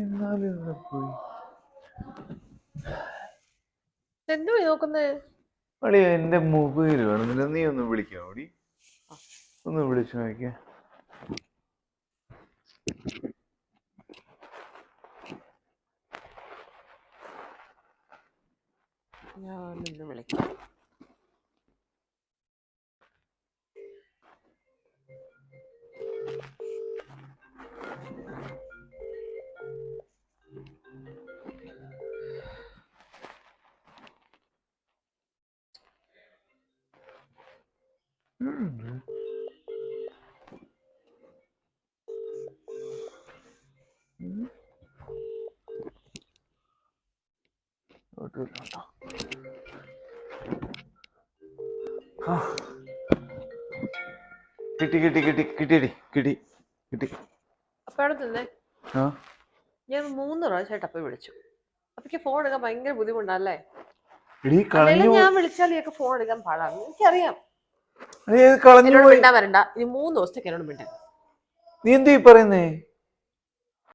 എന്നാലും ഇവിടെ പോയി എന്തു നോക്കുന്നേ? അടിയ എന്റെ മൊബൈൽ വേണമെന്നില്ല, നീ ഒന്ന് വിളിക്കാം ഓടി, ഒന്ന് വിളിച്ചു നോക്കിയ. ഞാനൊന്ന് വിളിക്കാം. കിട്ടി കിട്ടി കിട്ടി കിട്ടിയടി കിട്ടി കിട്ടി. അപ്പൊ അവിടെ തന്നെ ഞാൻ 3 പ്രാവശ്യമായിട്ട് അപ്പൊ വിളിച്ചു. അപ്പൊക്ക് ഫോൺ എടുക്കാൻ ഭയങ്കര ബുദ്ധിമുട്ടല്ലേ? അല്ലെങ്കിൽ ഞാൻ വിളിച്ചാൽ നീക്ക് ഫോൺ എടുക്കാൻ പാടാണ്, എനിക്കറിയാം. എന്നോട് മിണ്ടാൻ വരണ്ട, ഇനി 3 ദിവസത്തേക്ക് എന്നോട് മിണ്ടാൻ. നീ എന്ത് പറയുന്നേ?